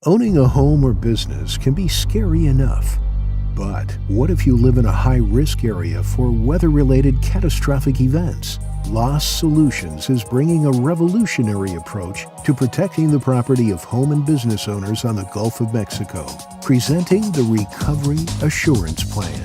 Owning a home or business can be scary enough. But what if you live in a high-risk area for weather-related catastrophic events? Loss Solutions is bringing a revolutionary approach to protecting the property of home and business owners on the Gulf of Mexico, presenting the Recovery Assurance Plan.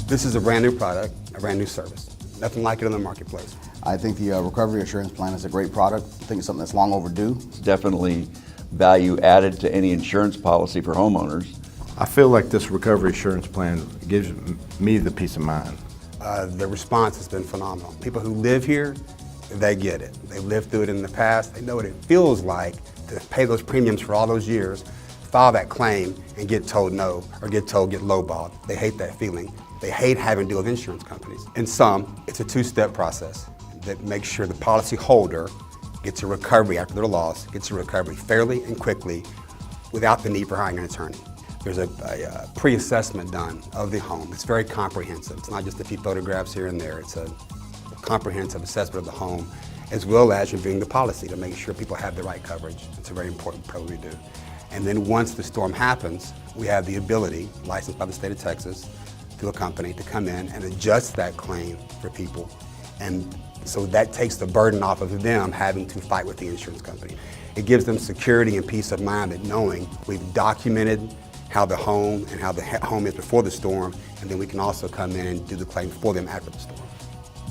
This is a brand new product, a brand new service. Nothing like it in the marketplace. I think the Recovery Assurance Plan is a great product. I think it's something that's long overdue. It's definitely value added to any insurance policy for homeowners. I feel like this Recovery Assurance Plan gives me the peace of mind. The response has been phenomenal. People who live here, they get it. They lived through it in the past. They know what it feels like to pay those premiums for all those years, file that claim, and get told no, or get told get lowballed. They hate that feeling. They hate having to deal with insurance companies. In sum, it's a two-step process that makes sure the policy holder gets a recovery after their loss, gets a recovery fairly and quickly without the need for hiring an attorney. There's a pre-assessment done of the home. It's very comprehensive. It's not just a few photographs here and there. It's a comprehensive assessment of the home, as well as reviewing the policy to make sure people have the right coverage. It's a very important part we do. And then once the storm happens, we have the ability, licensed by the state of Texas, through a company, to come in and adjust that claim for people. And so that takes the burden off of them having to fight with the insurance company. It gives them security and peace of mind that knowing we've documented how the home and how the home is before the storm, and then we can also come in and do the claim for them after the storm.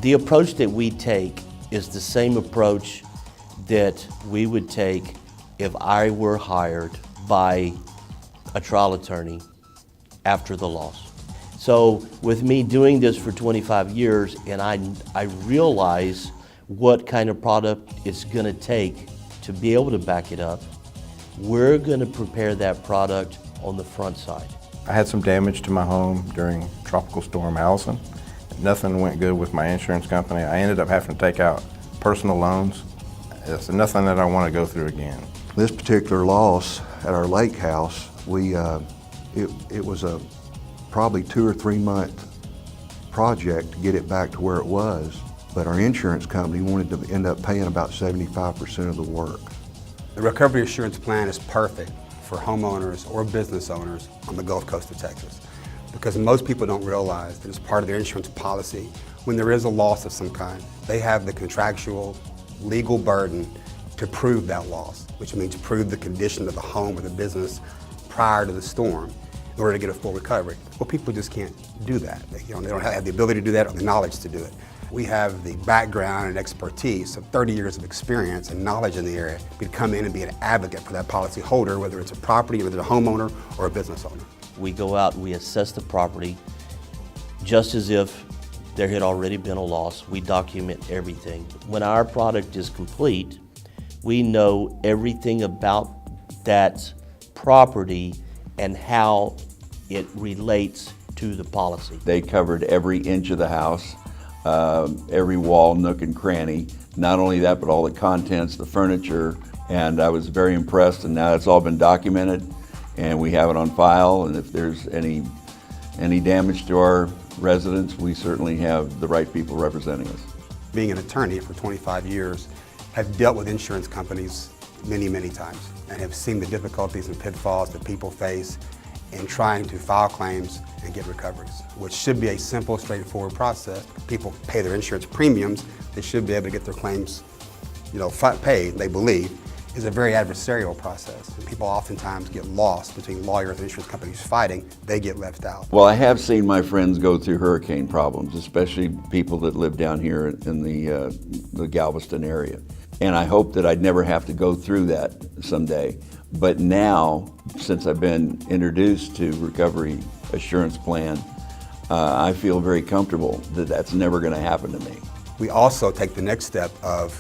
The approach that we take is the same approach that we would take if I were hired by a trial attorney after the loss. So with me doing this for 25 years, and I realize what kind of product it's going to take to be able to back it up, we're going to prepare that product on the front side. I had some damage to my home during Tropical Storm Allison. Nothing went good with my insurance company. I ended up having to take out personal loans. It's nothing that I want to go through again. This particular loss at our lake house, it was a probably 2 or 3 month project to get it back to where it was, but our insurance company wanted to end up paying about 75% of the work. The Recovery Assurance Plan is perfect for homeowners or business owners on the Gulf Coast of Texas, because most people don't realize that as part of their insurance policy, when there is a loss of some kind, they have the contractual legal burden to prove that loss, which means prove the condition of the home or the business prior to the storm in order to get a full recovery. Well, people just can't do that. They don't have the ability to do that or the knowledge to do it. We have the background and expertise of 30 years of experience and knowledge in the area to come in and be an advocate for that policy holder, whether it's a property, whether it's a homeowner or a business owner. We go out and we assess the property just as if there had already been a loss. We document everything. When our product is complete, we know everything about that property and how it relates to the policy. They covered every inch of the house, every wall, nook and cranny. Not only that, but all the contents, the furniture, and I was very impressed, and now it's all been documented and we have it on file, and if there's any damage to our residents, we certainly have the right people representing us. Being an attorney for 25 years, have dealt with insurance companies many, many times and have seen the difficulties and pitfalls that people face in trying to file claims and get recoveries, which should be a simple, straightforward process. People pay their insurance premiums, they should be able to get their claims paid, they believe. Is a very adversarial process. And people oftentimes get lost between lawyers and insurance companies fighting, they get left out. Well, I have seen my friends go through hurricane problems, especially people that live down here in the Galveston area. And I hope that I'd never have to go through that someday. But now, since I've been introduced to Recovery Assurance Plan, I feel very comfortable that that's never going to happen to me. We also take the next step of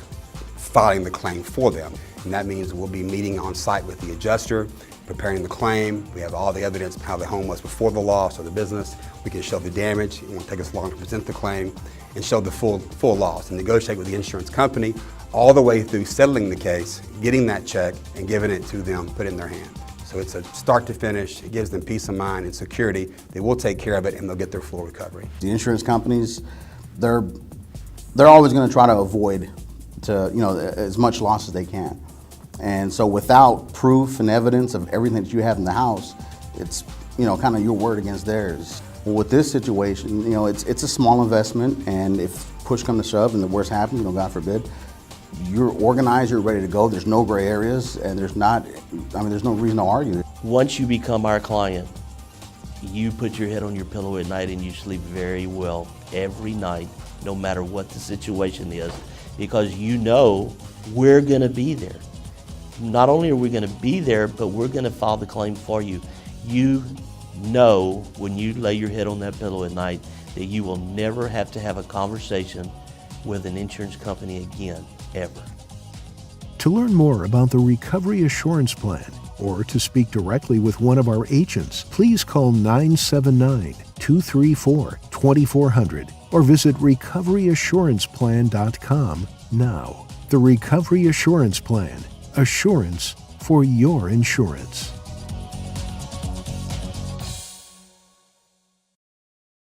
filing the claim for them. And that means we'll be meeting on site with the adjuster, preparing the claim. We have all the evidence of how the home was before the loss or the business. We can show the damage. It won't take us long to present the claim and show the full loss and negotiate with the insurance company all the way through settling the case, getting that check and giving it to them, put it in their hand. So it's a start to finish. It gives them peace of mind and security. They will take care of it and they'll get their full recovery. The insurance companies, they're always going to try to avoid as much loss as they can. And so without proof and evidence of everything that you have in the house, it's, kind of your word against theirs. Well, with this situation, it's a small investment, and if push comes to shove and the worst happens, God forbid, you're organized, you're ready to go. There's no gray areas, and there's no reason to argue. Once you become our client, you put your head on your pillow at night and you sleep very well every night, no matter what the situation is, because we're gonna be there. Not only are we gonna be there, but we're gonna file the claim for you. You know when you lay your head on that pillow at night that you will never have to have a conversation with an insurance company again, ever. To learn more about the Recovery Assurance Plan or to speak directly with one of our agents, please call 979-234-2400 or visit recoveryassuranceplan.com now. The Recovery Assurance Plan. Assurance for your insurance.